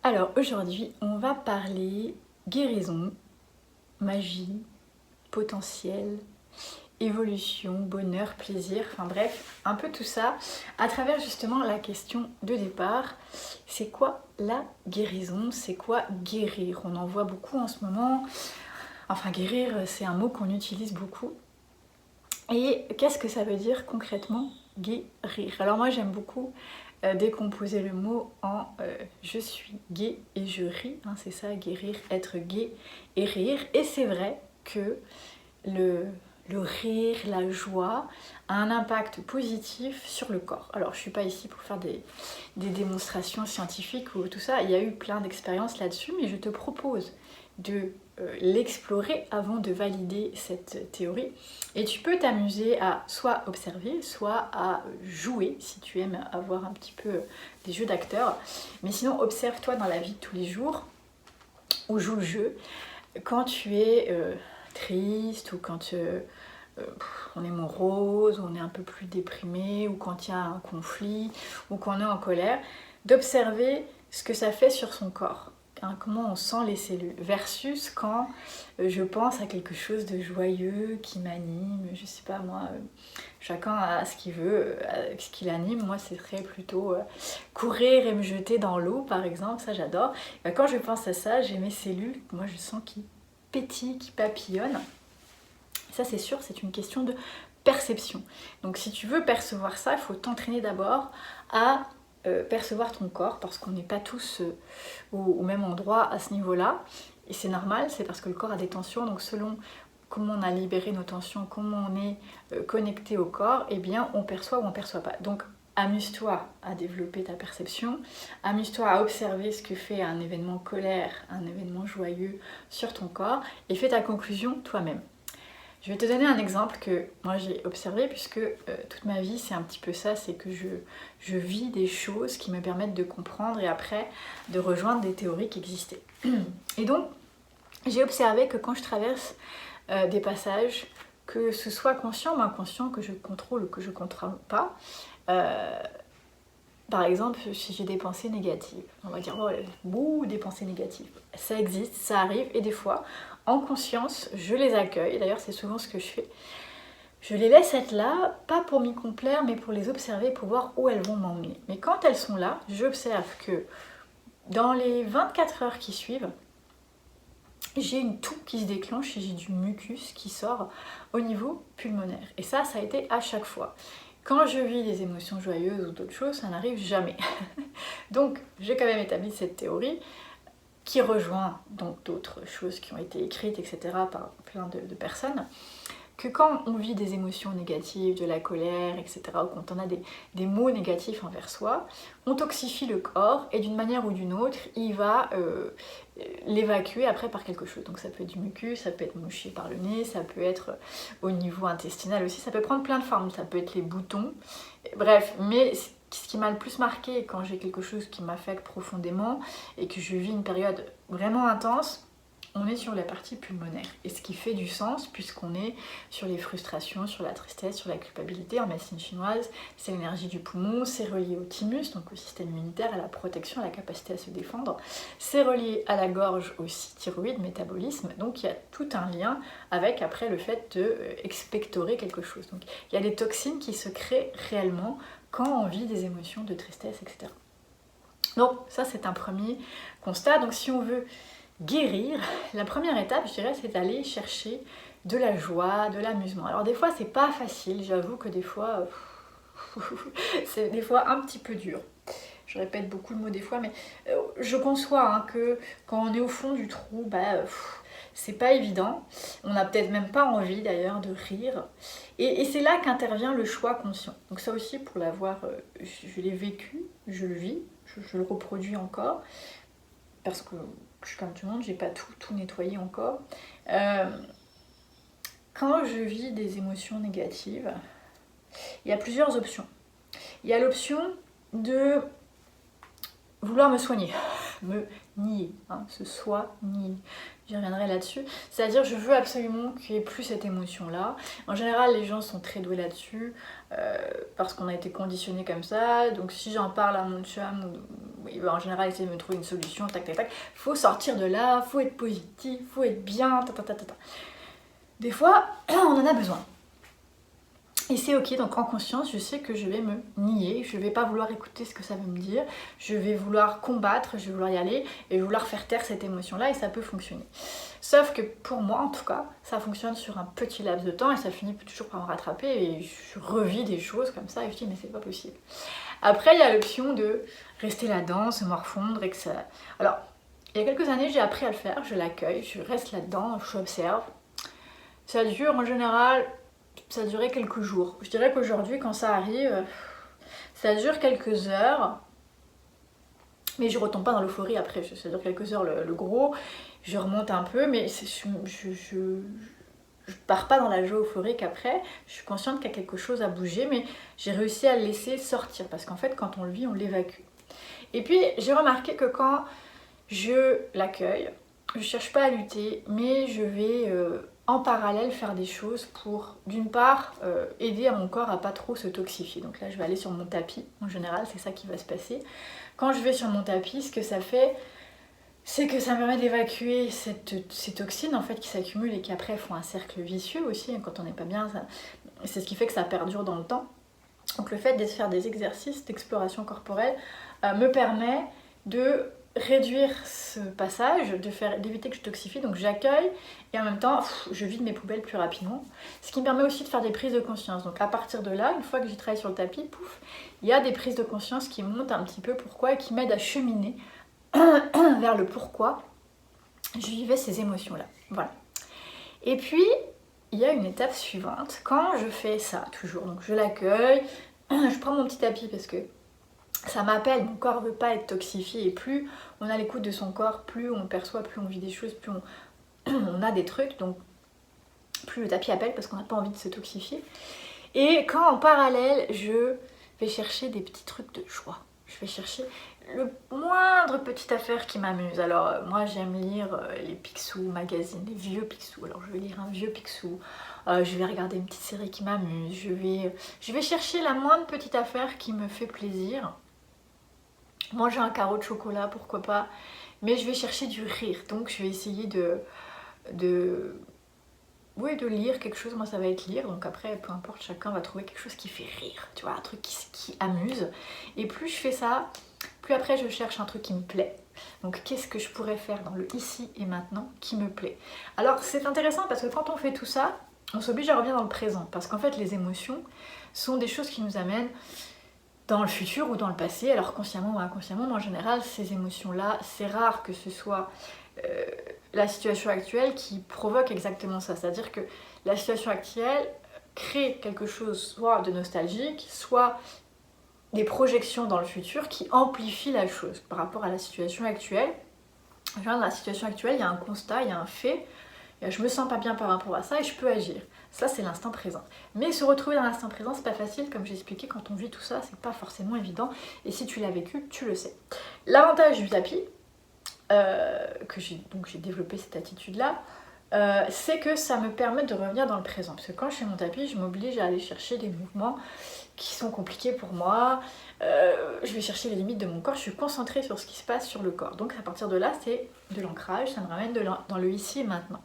Alors aujourd'hui, on va parler guérison, magie, potentiel, évolution, bonheur, plaisir, enfin bref, un peu tout ça à travers justement la question de départ. C'est quoi la guérison? C'est quoi guérir? On en voit beaucoup en ce moment. Enfin, guérir, c'est un mot qu'on utilise beaucoup. Et qu'est-ce que ça veut dire concrètement guérir? Alors moi j'aime beaucoup décomposer le mot en je suis gay et je ris, hein, c'est ça, guérir, être gay et rire. Et c'est vrai que le rire, la joie a un impact positif sur le corps. Alors je ne suis pas ici pour faire des démonstrations scientifiques ou tout ça, il y a eu plein d'expériences là-dessus, mais je te propose de l'explorer avant de valider cette théorie. Et tu peux t'amuser à soit observer, soit à jouer, si tu aimes avoir un petit peu des jeux d'acteurs. Mais sinon, observe-toi dans la vie de tous les jours, ou joue le jeu, quand tu es triste, ou quand on est morose, ou on est un peu plus déprimé, ou quand il y a un conflit, ou qu'on est en colère, d'observer ce que ça fait sur son corps. Comment on sent les cellules, versus quand je pense à quelque chose de joyeux qui m'anime, je sais pas moi, chacun a ce qu'il veut, ce qui l'anime. Moi ce serait plutôt courir et me jeter dans l'eau par exemple, ça j'adore. Quand je pense à ça, j'ai mes cellules, moi je sens qui pétillent, qui papillonnent. Ça c'est sûr, c'est une question de perception. Donc si tu veux percevoir ça, il faut t'entraîner d'abord à percevoir ton corps, parce qu'on n'est pas tous au même endroit à ce niveau-là. Et c'est normal, c'est parce que le corps a des tensions, donc selon comment on a libéré nos tensions, comment on est connecté au corps, eh bien on perçoit ou on ne perçoit pas. Donc amuse-toi à développer ta perception, amuse-toi à observer ce que fait un événement colère, un événement joyeux sur ton corps, et fais ta conclusion toi-même. Je vais te donner un exemple que moi j'ai observé, puisque toute ma vie c'est un petit peu ça, c'est que je vis des choses qui me permettent de comprendre et après de rejoindre des théories qui existaient. Et donc j'ai observé que quand je traverse des passages, que ce soit conscient ou inconscient, que je contrôle ou que je ne contrôle pas, par exemple, si j'ai des pensées négatives, on va dire, oh, des pensées négatives, ça existe, ça arrive, et des fois, en conscience, je les accueille, d'ailleurs c'est souvent ce que je fais, je les laisse être là, pas pour m'y complaire, mais pour les observer, pour voir où elles vont m'emmener. Mais quand elles sont là, j'observe que dans les 24 heures qui suivent, j'ai une toux qui se déclenche et j'ai du mucus qui sort au niveau pulmonaire. Et ça a été à chaque fois. Quand je vis des émotions joyeuses ou d'autres choses, ça n'arrive jamais. Donc, j'ai quand même établi cette théorie qui rejoint donc d'autres choses qui ont été écrites, etc. par plein de personnes, que quand on vit des émotions négatives, de la colère, etc., ou quand on a des mots négatifs envers soi, on toxifie le corps et d'une manière ou d'une autre, il va l'évacuer après par quelque chose. Donc ça peut être du mucus, ça peut être mouché par le nez, ça peut être au niveau intestinal aussi, ça peut prendre plein de formes, ça peut être les boutons, bref, mais ce qui m'a le plus marqué quand j'ai quelque chose qui m'affecte profondément et que je vis une période vraiment intense, on est sur la partie pulmonaire. Et ce qui fait du sens, puisqu'on est sur les frustrations, sur la tristesse, sur la culpabilité. En médecine chinoise, c'est l'énergie du poumon, c'est relié au thymus, donc au système immunitaire, à la protection, à la capacité à se défendre. C'est relié à la gorge aussi, thyroïde, métabolisme. Donc il y a tout un lien avec après le fait d'expectorer quelque chose. Donc il y a des toxines qui se créent réellement quand on vit des émotions de tristesse, etc. Donc ça c'est un premier constat. Donc si on veut guérir, la première étape, je dirais, c'est d'aller chercher de la joie, de l'amusement. Alors des fois, c'est pas facile, j'avoue que des fois, c'est des fois un petit peu dur. Je répète beaucoup le mot des fois, mais je conçois que quand on est au fond du trou, c'est pas évident. On n'a peut-être même pas envie d'ailleurs de rire. Et c'est là qu'intervient le choix conscient. Donc ça aussi, pour l'avoir, je l'ai vécu, je le vis, je le reproduis encore. Parce que je suis comme tout le monde, j'ai pas tout nettoyé encore. Quand je vis des émotions négatives, il y a plusieurs options. Il y a l'option de vouloir me soigner. me nier, hein, ce soi nier. J'y reviendrai là-dessus. C'est-à-dire, je veux absolument qu'il n'y ait plus cette émotion-là. En général, les gens sont très doués là-dessus, parce qu'on a été conditionné comme ça. Donc, si j'en parle à mon chum, il va en général essayer de me trouver une solution, tac, tac, tac. Faut sortir de là, faut être positif, faut être bien, ta, ta, ta, ta, ta. Des fois, on en a besoin. Et c'est ok, donc en conscience, je sais que je vais me nier, je vais pas vouloir écouter ce que ça veut me dire, je vais vouloir combattre, je vais vouloir y aller et vouloir faire taire cette émotion-là et ça peut fonctionner. Sauf que pour moi, en tout cas, ça fonctionne sur un petit laps de temps et ça finit toujours par me rattraper et je revis des choses comme ça et je dis mais c'est pas possible. Après, il y a l'option de rester là-dedans, se morfondre et que ça... Alors, il y a quelques années, j'ai appris à le faire, je l'accueille, je reste là-dedans, je observe. Ça dure en général... Ça a duré quelques jours. Je dirais qu'aujourd'hui, quand ça arrive, ça dure quelques heures. Mais je retombe pas dans l'euphorie après. Ça dure quelques heures le gros. Je remonte un peu, mais je pars pas dans la joie euphorique après. Je suis consciente qu'il y a quelque chose à bouger, mais j'ai réussi à le laisser sortir. Parce qu'en fait, quand on le vit, on l'évacue. Et puis, j'ai remarqué que quand je l'accueille, je cherche pas à lutter, mais je vais... en parallèle faire des choses pour d'une part aider à mon corps à pas trop se toxifier. Donc là je vais aller sur mon tapis, en général c'est ça qui va se passer. Quand je vais sur mon tapis, ce que ça fait, c'est que ça me permet d'évacuer ces toxines en fait qui s'accumulent et qui après font un cercle vicieux aussi, quand on n'est pas bien, c'est ce qui fait que ça perdure dans le temps. Donc le fait de faire des exercices d'exploration corporelle me permet de réduire ce passage, d'éviter que je toxifie, donc j'accueille et en même temps je vide mes poubelles plus rapidement, ce qui me permet aussi de faire des prises de conscience. Donc à partir de là, une fois que j'ai travaillé sur le tapis, pouf, il y a des prises de conscience qui montent un petit peu pourquoi et qui m'aident à cheminer vers le pourquoi je vivais ces émotions-là. Voilà. Et puis il y a une étape suivante, quand je fais ça toujours, donc je l'accueille, je prends mon petit tapis parce que ça m'appelle, mon corps veut pas être toxifié et plus on a l'écoute de son corps, plus on perçoit, plus on vit des choses, plus on a des trucs, donc plus le tapis appelle parce qu'on n'a pas envie de se toxifier. Et quand en parallèle, je vais chercher des petits trucs de joie, je vais chercher le moindre petite affaire qui m'amuse. Alors moi j'aime lire les Picsou magazines, les vieux Picsou, alors je vais lire un vieux Picsou, je vais regarder une petite série qui m'amuse, je vais chercher la moindre petite affaire qui me fait plaisir. Manger un carreau de chocolat, pourquoi pas, mais je vais chercher du rire, donc je vais essayer de lire quelque chose. Moi ça va être lire, donc après peu importe, chacun va trouver quelque chose qui fait rire, tu vois, un truc qui amuse, et plus je fais ça, plus après je cherche un truc qui me plaît. Donc qu'est-ce que je pourrais faire dans le ici et maintenant qui me plaît. Alors c'est intéressant parce que quand on fait tout ça, on s'oblige à revenir dans le présent, parce qu'en fait les émotions sont des choses qui nous amènent dans le futur ou dans le passé, alors consciemment ou inconsciemment, mais en général, ces émotions-là, c'est rare que ce soit la situation actuelle qui provoque exactement ça. C'est-à-dire que la situation actuelle crée quelque chose soit de nostalgique, soit des projections dans le futur qui amplifient la chose par rapport à la situation actuelle. Dans la situation actuelle, il y a un constat, il y a un fait, et je me sens pas bien par rapport à ça et je peux agir. Ça, c'est l'instant présent. Mais se retrouver dans l'instant présent, c'est pas facile. Comme j'ai expliqué, quand on vit tout ça, c'est pas forcément évident. Et si tu l'as vécu, tu le sais. L'avantage du tapis, que j'ai développé cette attitude-là, c'est que ça me permet de revenir dans le présent. Parce que quand je fais mon tapis, je m'oblige à aller chercher des mouvements qui sont compliqués pour moi. Je vais chercher les limites de mon corps. Je suis concentrée sur ce qui se passe sur le corps. Donc à partir de là, c'est de l'ancrage. Ça me ramène dans le ici et maintenant.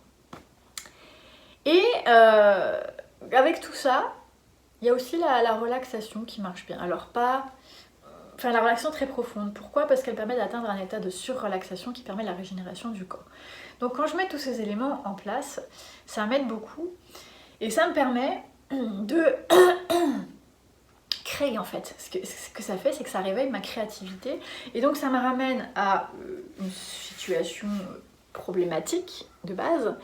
Et avec tout ça, il y a aussi la relaxation qui marche bien. Alors la relaxation très profonde. Pourquoi ? Parce qu'elle permet d'atteindre un état de surrelaxation qui permet la régénération du corps. Donc quand je mets tous ces éléments en place, ça m'aide beaucoup. Et ça me permet de créer en fait. Ce que ça fait, c'est que ça réveille ma créativité. Et donc ça me ramène à une situation problématique de base,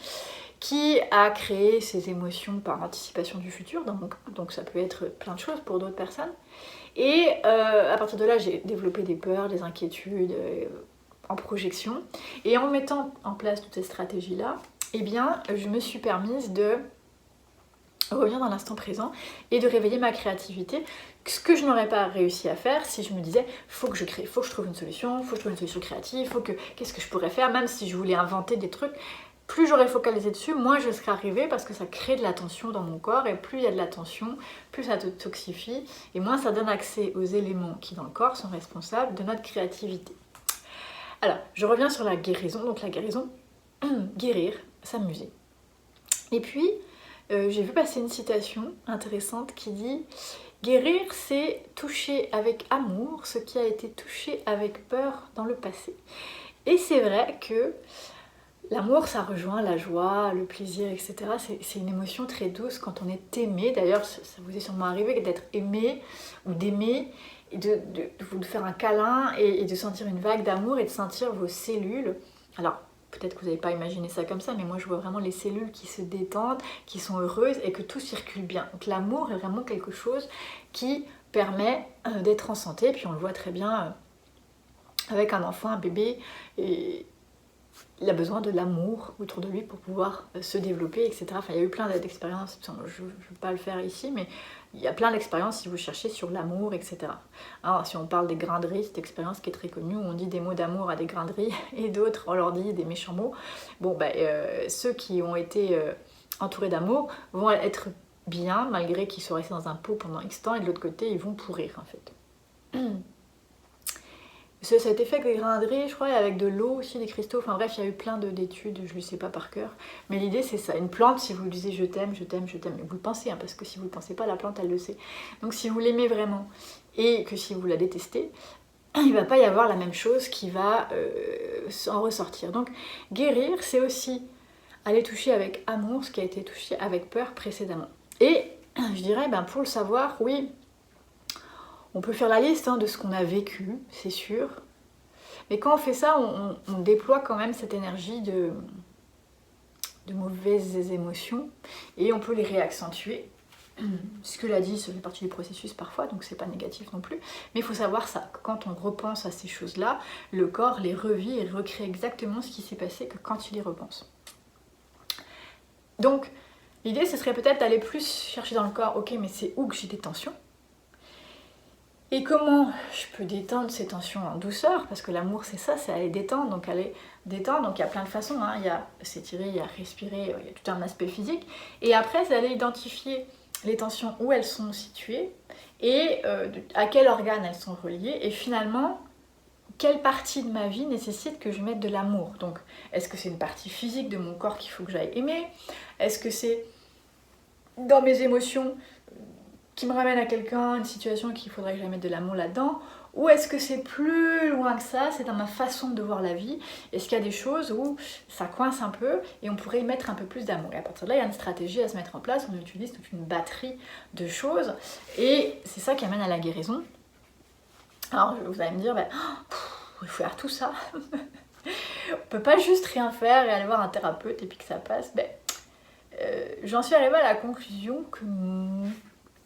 qui a créé ces émotions par anticipation du futur dans mon cas. Donc ça peut être plein de choses pour d'autres personnes. Et à partir de là, j'ai développé des peurs, des inquiétudes en projection. Et en mettant en place toutes ces stratégies-là, eh bien, je me suis permise de revenir dans l'instant présent et de réveiller ma créativité, ce que je n'aurais pas réussi à faire si je me disais faut que je crée, faut que je trouve une solution, faut que je trouve une solution créative, qu'est-ce que je pourrais faire, même si je voulais inventer des trucs, plus j'aurais focalisé dessus, moins je serais arrivée parce que ça crée de la tension dans mon corps et plus il y a de la tension, plus ça te toxifie et moins ça donne accès aux éléments qui dans le corps sont responsables de notre créativité. Alors, je reviens sur la guérison, donc la guérison, guérir, s'amuser. Et puis, j'ai vu passer une citation intéressante qui dit « Guérir, c'est toucher avec amour ce qui a été touché avec peur dans le passé. » Et c'est vrai que l'amour, ça rejoint la joie, le plaisir, etc. C'est une émotion très douce quand on est aimé. D'ailleurs, ça vous est sûrement arrivé d'être aimé ou d'aimer, et de vous faire un câlin et de sentir une vague d'amour et de sentir vos cellules. Alors, peut-être que vous n'avez pas imaginé ça comme ça, mais moi je vois vraiment les cellules qui se détendent, qui sont heureuses et que tout circule bien. Donc l'amour est vraiment quelque chose qui permet d'être en santé. Puis on le voit très bien avec un enfant, un bébé, et il a besoin de l'amour autour de lui pour pouvoir se développer, etc. Enfin, il y a eu plein d'expériences, je ne vais pas le faire ici, mais il y a plein d'expériences si vous cherchez sur l'amour, etc. Alors, si on parle des grains de riz, cette expérience qui est très connue, où on dit des mots d'amour à des grains de riz, et d'autres, on leur dit des méchants mots. Bon, ceux qui ont été entourés d'amour vont être bien, malgré qu'ils soient restés dans un pot pendant X temps, et de l'autre côté, ils vont pourrir, en fait. Ça a été fait avec des grains de riz, je crois, et avec de l'eau aussi, des cristaux. Enfin bref, il y a eu plein d'études, je ne le sais pas par cœur. Mais l'idée, c'est ça. Une plante, si vous lui disiez je t'aime, je t'aime, je t'aime, mais vous le pensez, hein, parce que si vous ne le pensez pas, la plante, elle le sait. Donc si vous l'aimez vraiment et que si vous la détestez, il ne va pas y avoir la même chose qui va en ressortir. Donc guérir, c'est aussi aller toucher avec amour ce qui a été touché avec peur précédemment. Et je dirais, pour le savoir, oui, on peut faire la liste de ce qu'on a vécu, c'est sûr. Mais quand on fait ça, on déploie quand même cette énergie de mauvaises émotions et on peut les réaccentuer. Ce que l'a dit, ça fait partie du processus parfois, donc c'est pas négatif non plus. Mais il faut savoir ça, que quand on repense à ces choses-là, le corps les revit et recrée exactement ce qui s'est passé que quand il y repense. Donc, l'idée, ce serait peut-être d'aller plus chercher dans le corps, ok, mais c'est où que j'ai des tensions ? Et comment je peux détendre ces tensions en douceur ? Parce que l'amour, c'est ça, c'est aller détendre. Donc il y a plein de façons. Il y a s'étirer, il y a respirer, il y a tout un aspect physique. Et après, c'est aller identifier les tensions, où elles sont situées et à quel organe elles sont reliées. Et finalement, quelle partie de ma vie nécessite que je mette de l'amour ? Donc, est-ce que c'est une partie physique de mon corps qu'il faut que j'aille aimer ? Est-ce que c'est dans mes émotions qui me ramène à quelqu'un, une situation qu'il faudrait que j'aille mettre de l'amour là-dedans, ou est-ce que c'est plus loin que ça, c'est dans ma façon de voir la vie, est-ce qu'il y a des choses où ça coince un peu et on pourrait y mettre un peu plus d'amour. Et à partir de là, il y a une stratégie à se mettre en place, on utilise toute une batterie de choses et c'est ça qui amène à la guérison. Alors vous allez me dire, il faut faire tout ça. On peut pas juste rien faire et aller voir un thérapeute et puis que ça passe. J'en suis arrivée à la conclusion que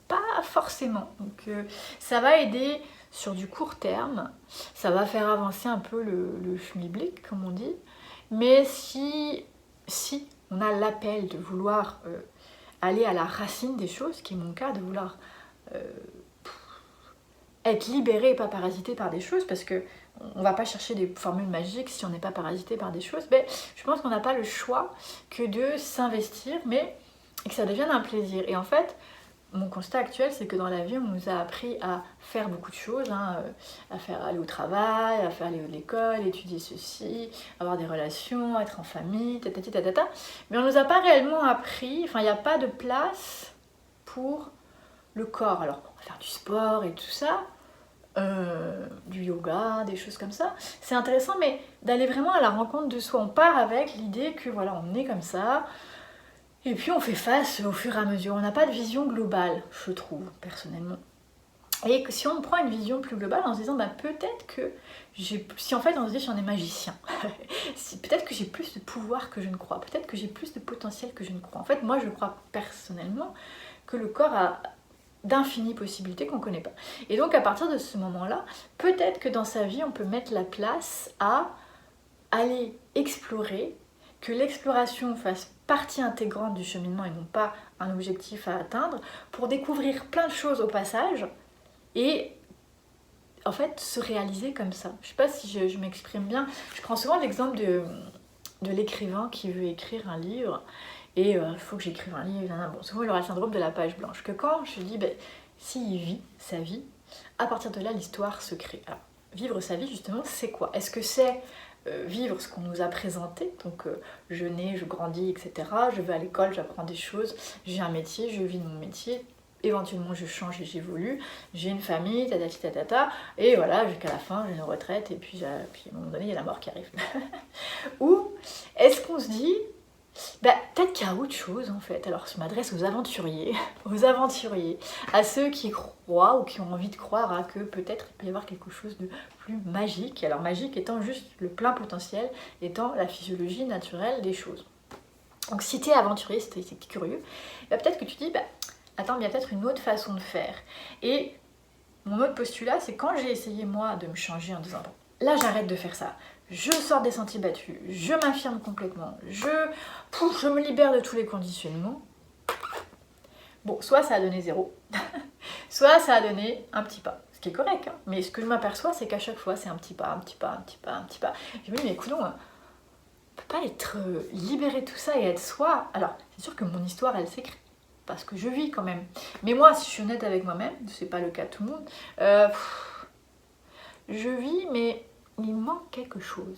pas forcément. Donc ça va aider sur du court terme, ça va faire avancer un peu le schmilblick comme on dit, mais si on a l'appel de vouloir aller à la racine des choses, qui est mon cas, de vouloir être libéré et pas parasité par des choses, parce que on va pas chercher des formules magiques si on n'est pas parasité par des choses, je pense qu'on n'a pas le choix que de s'investir, mais que ça devienne un plaisir. Et en fait, mon constat actuel, c'est que dans la vie, on nous a appris à faire beaucoup de choses, à faire aller au travail, à faire aller à l'école, étudier ceci, avoir des relations, être en famille, mais on nous a pas réellement appris, il n'y a pas de place pour le corps. Alors, on va faire du sport et tout ça, du yoga, des choses comme ça, c'est intéressant, mais d'aller vraiment à la rencontre de soi. On part avec l'idée que voilà, on est comme ça, et puis on fait face au fur et à mesure. On n'a pas de vision globale, je trouve, personnellement. Et que si on prend une vision plus globale en se disant peut-être que si en fait on se dit si on est magicien, peut-être que j'ai plus de pouvoir que je ne crois, peut-être que j'ai plus de potentiel que je ne crois. En fait, moi je crois personnellement que le corps a d'infinies possibilités qu'on ne connaît pas. Et donc à partir de ce moment-là, peut-être que dans sa vie on peut mettre la place à aller explorer, que l'exploration fasse partie intégrante du cheminement et non pas un objectif à atteindre, pour découvrir plein de choses au passage et en fait se réaliser comme ça. Je sais pas si je m'exprime bien. Je prends souvent l'exemple de l'écrivain qui veut écrire un livre et il faut que j'écrive un livre. Bon, souvent il aura le syndrome de la page blanche, que quand je dis s'il vit sa vie, à partir de là l'histoire se crée. Alors, vivre sa vie justement, c'est quoi? Est-ce que c'est vivre ce qu'on nous a présenté, donc je nais, je grandis, etc. Je vais à l'école, j'apprends des choses, j'ai un métier, je vis mon métier, éventuellement je change et j'évolue, j'ai une famille, tatati tatata, et voilà, jusqu'à la fin, j'ai une retraite, et puis à un moment donné, il y a la mort qui arrive. Ou est-ce qu'on se dit, peut-être qu'il y a autre chose en fait. Alors je m'adresse aux aventuriers, à ceux qui croient ou qui ont envie de croire à que peut-être il peut y avoir quelque chose de plus magique. Alors magique étant juste le plein potentiel, étant la physiologie naturelle des choses. Donc si tu es aventurier, si tu es curieux, peut-être que tu te dis, attends, il y a peut-être une autre façon de faire. Et mon autre postulat, c'est quand j'ai essayé moi de me changer en disant, là j'arrête de faire ça. Je sors des sentiers battus, je m'affirme complètement, je me libère de tous les conditionnements. Bon, soit ça a donné 0, soit ça a donné un petit pas, ce qui est correct, hein. Mais ce que je m'aperçois, c'est qu'à chaque fois, c'est un petit pas, un petit pas, un petit pas, un petit pas. Je me dis, mais écoutons, on peut pas être libéré de tout ça et être soi. Alors, c'est sûr que mon histoire, elle s'écrit, parce que je vis quand même. Mais moi, si je suis honnête avec moi-même, c'est pas le cas de tout le monde, je vis, mais il manque quelque chose.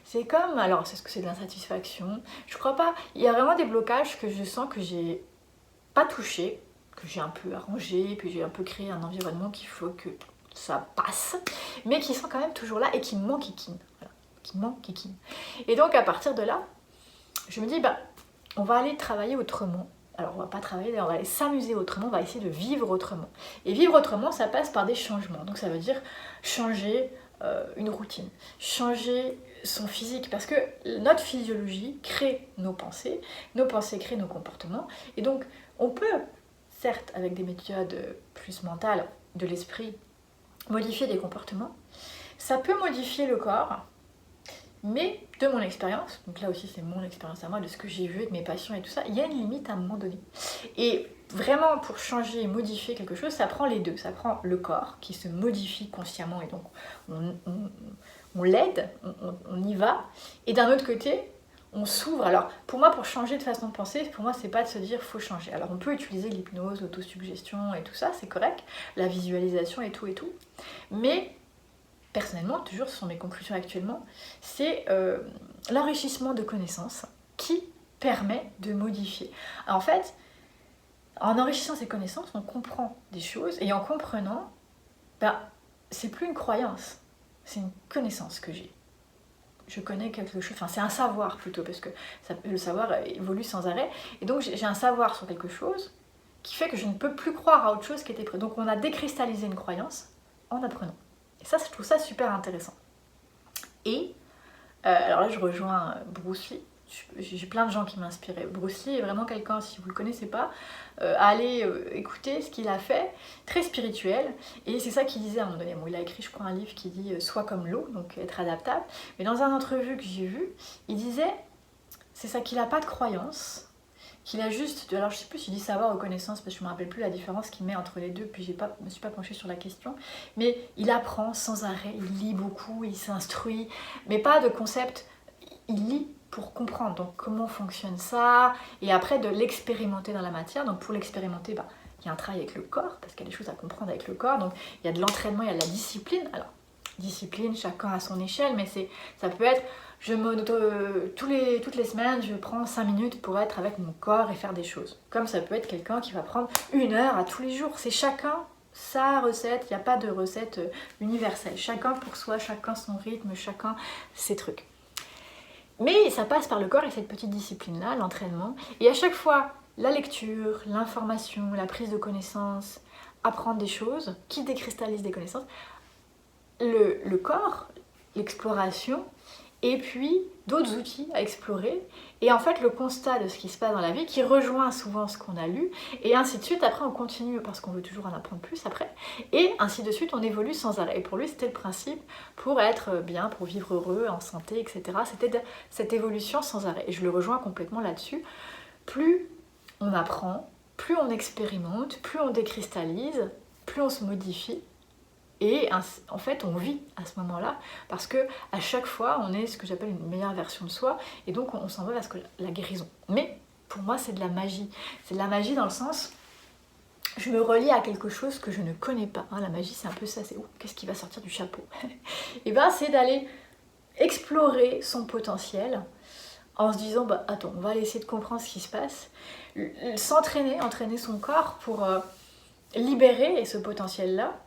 C'est comme, alors c'est ce que c'est de l'insatisfaction, je crois pas, il y a vraiment des blocages que je sens que j'ai pas touché, que j'ai un peu arrangé, puis j'ai un peu créé un environnement qu'il faut que ça passe, mais qui sont quand même toujours là et qui me manquent, voilà, qui me manquent. Et donc à partir de là, je me dis, on va aller travailler autrement. Alors on va pas travailler, on va aller s'amuser autrement, on va essayer de vivre autrement. Et vivre autrement, ça passe par des changements. Donc ça veut dire changer une routine, changer son physique, parce que notre physiologie crée nos pensées créent nos comportements, et donc on peut, certes avec des méthodes plus mentales de l'esprit, modifier des comportements, ça peut modifier le corps, mais de mon expérience, donc là aussi c'est mon expérience à moi, de ce que j'ai vu avec mes patients et tout ça, il y a une limite à un moment donné. Et vraiment pour changer et modifier quelque chose, ça prend les deux. Ça prend le corps qui se modifie consciemment et donc on l'aide, on y va. Et d'un autre côté, on s'ouvre. Alors pour moi, pour changer de façon de penser, pour moi c'est pas de se dire faut changer. Alors on peut utiliser l'hypnose, l'autosuggestion et tout ça, c'est correct, la visualisation et tout. Mais personnellement, toujours ce sont mes conclusions actuellement, c'est l'enrichissement de connaissances qui permet de modifier. Alors, en fait, en enrichissant ces connaissances, on comprend des choses et en comprenant, c'est plus une croyance, c'est une connaissance que j'ai. Je connais quelque chose, enfin c'est un savoir plutôt, parce que le savoir évolue sans arrêt, et donc j'ai un savoir sur quelque chose qui fait que je ne peux plus croire à autre chose qui était prêt. Donc on a décristallisé une croyance en apprenant. Et ça, je trouve ça super intéressant. Et, alors là, je rejoins Bruce Lee. J'ai plein de gens qui m'inspiraient. Bruce Lee est vraiment quelqu'un, si vous ne le connaissez pas, allez écouter ce qu'il a fait, très spirituel. Et c'est ça qu'il disait à un moment donné. Bon, il a écrit, je crois, un livre qui dit « Sois comme l'eau », donc être adaptable. Mais dans une entrevue que j'ai vue, il disait, c'est ça, qu'il n'a pas de croyance, qu'il a juste, alors je sais plus s'il dit savoir ou connaissance, parce que je me rappelle plus la différence qu'il met entre les deux, puis je me suis pas penchée sur la question, mais il apprend sans arrêt, il lit beaucoup, il s'instruit, mais pas de concept, il lit pour comprendre, donc comment fonctionne ça, et après de l'expérimenter dans la matière. Donc pour l'expérimenter, il y a un travail avec le corps, parce qu'il y a des choses à comprendre avec le corps, donc il y a de l'entraînement, il y a de la discipline. Alors discipline, chacun à son échelle, mais ça peut être, toutes les semaines, je prends 5 minutes pour être avec mon corps et faire des choses. Comme ça peut être quelqu'un qui va prendre 1 heure à tous les jours. C'est chacun sa recette, il n'y a pas de recette universelle. Chacun pour soi, chacun son rythme, chacun ses trucs. Mais ça passe par le corps et cette petite discipline-là, l'entraînement. Et à chaque fois, la lecture, l'information, la prise de connaissances, apprendre des choses qui décristallisent des connaissances, le corps, l'exploration, et puis d'autres outils à explorer, et en fait le constat de ce qui se passe dans la vie qui rejoint souvent ce qu'on a lu, et ainsi de suite. Après on continue parce qu'on veut toujours en apprendre plus après, et ainsi de suite on évolue sans arrêt. Et pour lui c'était le principe pour être bien, pour vivre heureux, en santé, etc. C'était cette évolution sans arrêt, et je le rejoins complètement là-dessus. Plus on apprend, plus on expérimente, plus on décristallise, plus on se modifie. Et en fait, on vit à ce moment-là, parce que à chaque fois, on est ce que j'appelle une meilleure version de soi, et donc on s'en va vers la guérison. Mais pour moi, c'est de la magie. C'est de la magie dans le sens, je me relie à quelque chose que je ne connais pas. La magie, c'est un peu ça, c'est qu'est-ce qui va sortir du chapeau? Et bien, c'est d'aller explorer son potentiel, en se disant, attends, on va essayer de comprendre ce qui se passe, entraîner son corps pour libérer ce potentiel-là,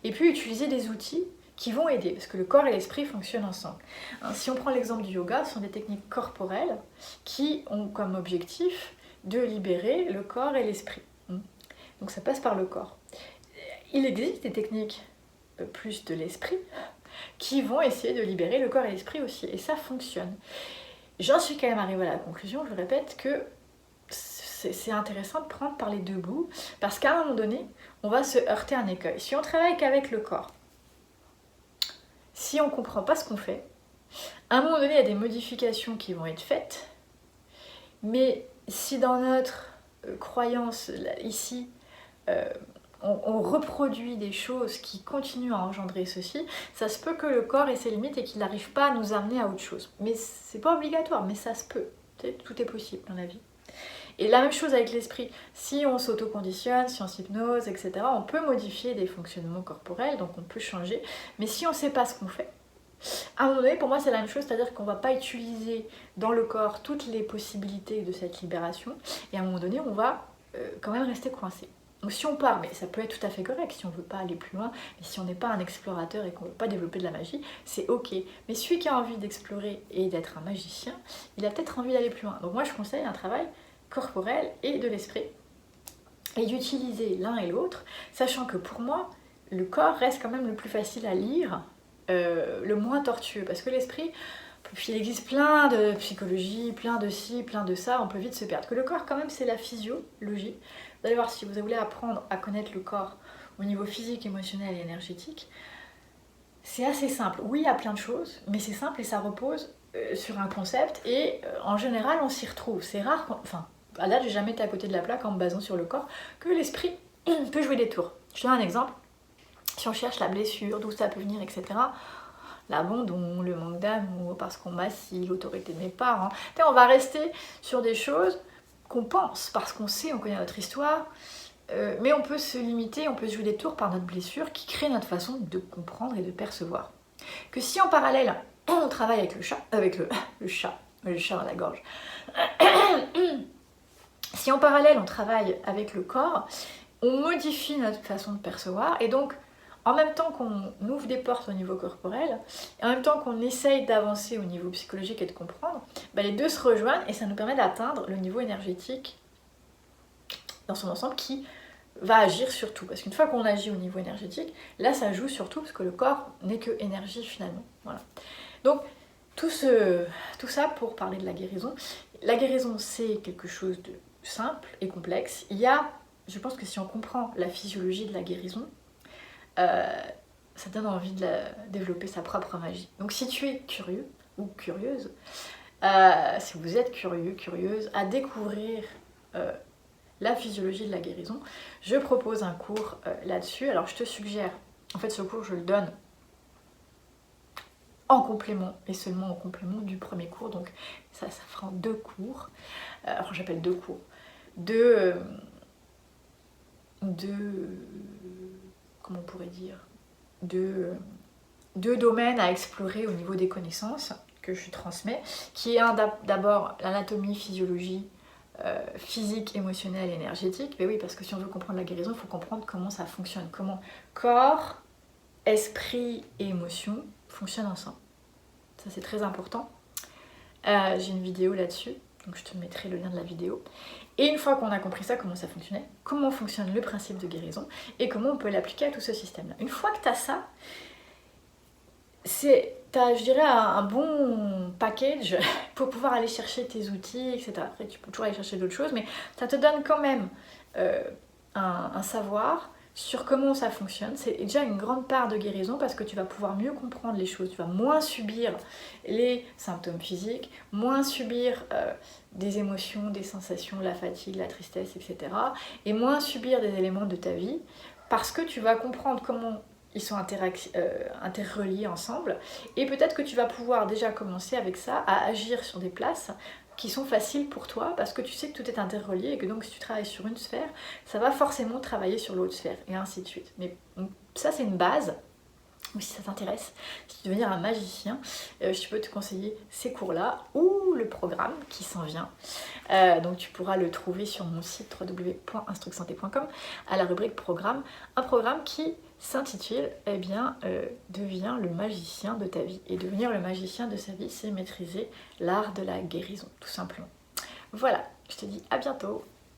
et puis utiliser des outils qui vont aider, parce que le corps et l'esprit fonctionnent ensemble. Si on prend l'exemple du yoga, ce sont des techniques corporelles qui ont comme objectif de libérer le corps et l'esprit. Donc ça passe par le corps. Il existe des techniques plus de l'esprit qui vont essayer de libérer le corps et l'esprit aussi, et ça fonctionne. J'en suis quand même arrivée à la conclusion, je le répète, que c'est intéressant de prendre par les deux bouts, parce qu'à un moment donné, on va se heurter à un écueil. Si on travaille qu'avec le corps, si on ne comprend pas ce qu'on fait, à un moment donné, il y a des modifications qui vont être faites, mais si dans notre croyance, ici, on reproduit des choses qui continuent à engendrer ceci, ça se peut que le corps ait ses limites et qu'il n'arrive pas à nous amener à autre chose. Mais c'est pas obligatoire, mais ça se peut. Tout est possible dans la vie. Et la même chose avec l'esprit. Si on s'auto-conditionne, si on s'hypnose, etc., on peut modifier des fonctionnements corporels, donc on peut changer. Mais si on ne sait pas ce qu'on fait, à un moment donné, pour moi, c'est la même chose, c'est-à-dire qu'on ne va pas utiliser dans le corps toutes les possibilités de cette libération, et à un moment donné, on va quand même rester coincé. Donc si on part, mais ça peut être tout à fait correct si on ne veut pas aller plus loin, mais si on n'est pas un explorateur et qu'on ne veut pas développer de la magie, c'est ok. Mais celui qui a envie d'explorer et d'être un magicien, il a peut-être envie d'aller plus loin. Donc moi, je conseille un travail corporel et de l'esprit, et d'utiliser l'un et l'autre, sachant que pour moi, le corps reste quand même le plus facile à lire, le moins tortueux, parce que l'esprit, il existe plein de psychologie, plein de ci, plein de ça, on peut vite se perdre. Que le corps quand même, c'est la physiologie. Vous allez voir, si vous voulez apprendre à connaître le corps au niveau physique, émotionnel et énergétique, c'est assez simple. Oui, il y a plein de choses, mais c'est simple et ça repose sur un concept, et en général, on s'y retrouve. C'est rare, à date, j'ai jamais été à côté de la plaque en me basant sur le corps, que l'esprit peut jouer des tours. Je te donne un exemple. Si on cherche la blessure, d'où ça peut venir, etc., l'abandon, le manque d'amour, parce qu'on m'a si, l'autorité de mes parents, on va rester sur des choses qu'on pense, parce qu'on sait, on connaît notre histoire, mais on peut se limiter, on peut jouer des tours par notre blessure qui crée notre façon de comprendre et de percevoir. Que si en parallèle, on travaille avec le chat, le chat dans la gorge, si en parallèle on travaille avec le corps, on modifie notre façon de percevoir, et donc en même temps qu'on ouvre des portes au niveau corporel, et en même temps qu'on essaye d'avancer au niveau psychologique et de comprendre, les deux se rejoignent et ça nous permet d'atteindre le niveau énergétique dans son ensemble qui va agir sur tout. Parce qu'une fois qu'on agit au niveau énergétique, là ça joue sur tout, parce que le corps n'est que énergie finalement. Voilà. Donc tout ça pour parler de la guérison. La guérison, c'est quelque chose de simple et complexe. Je pense que si on comprend la physiologie de la guérison, ça donne envie de développer sa propre magie. Donc si tu es curieux ou curieuse, si vous êtes curieux, curieuse, à découvrir la physiologie de la guérison, je propose un cours là-dessus. Alors je te suggère, en fait ce cours je le donne en complément, et seulement en complément du premier cours, donc ça fera 2 cours. Alors j'appelle 2 cours. Comment on pourrait dire, deux domaines à explorer au niveau des connaissances que je transmets, qui est d'abord l'anatomie, physiologie, physique, émotionnelle, énergétique. Mais oui, parce que si on veut comprendre la guérison, il faut comprendre comment ça fonctionne, comment corps, esprit et émotion fonctionnent ensemble. Ça c'est très important. J'ai une vidéo là-dessus, donc je te mettrai le lien de la vidéo. Et une fois qu'on a compris ça, comment ça fonctionnait, comment fonctionne le principe de guérison et comment on peut l'appliquer à tout ce système-là. Une fois que tu as ça, tu as, je dirais, un bon package pour pouvoir aller chercher tes outils, etc. Après, tu peux toujours aller chercher d'autres choses, mais ça te donne quand même un savoir sur comment ça fonctionne. C'est déjà une grande part de guérison parce que tu vas pouvoir mieux comprendre les choses, tu vas moins subir les symptômes physiques, moins subir des émotions, des sensations, la fatigue, la tristesse, etc. Et moins subir des éléments de ta vie parce que tu vas comprendre comment ils sont interreliés ensemble et peut-être que tu vas pouvoir déjà commencer avec ça à agir sur des places qui sont faciles pour toi parce que tu sais que tout est interrelié et que donc si tu travailles sur une sphère, ça va forcément travailler sur l'autre sphère et ainsi de suite. Mais ça c'est une base. Ou si ça t'intéresse, si tu veux devenir un magicien, je peux te conseiller ces cours-là ou le programme qui s'en vient. Donc tu pourras le trouver sur mon site www.instrucsanté.com à la rubrique programme. Un programme qui s'intitule Deviens le magicien de ta vie. Et devenir le magicien de sa vie, c'est maîtriser l'art de la guérison, tout simplement. Voilà, je te dis à bientôt.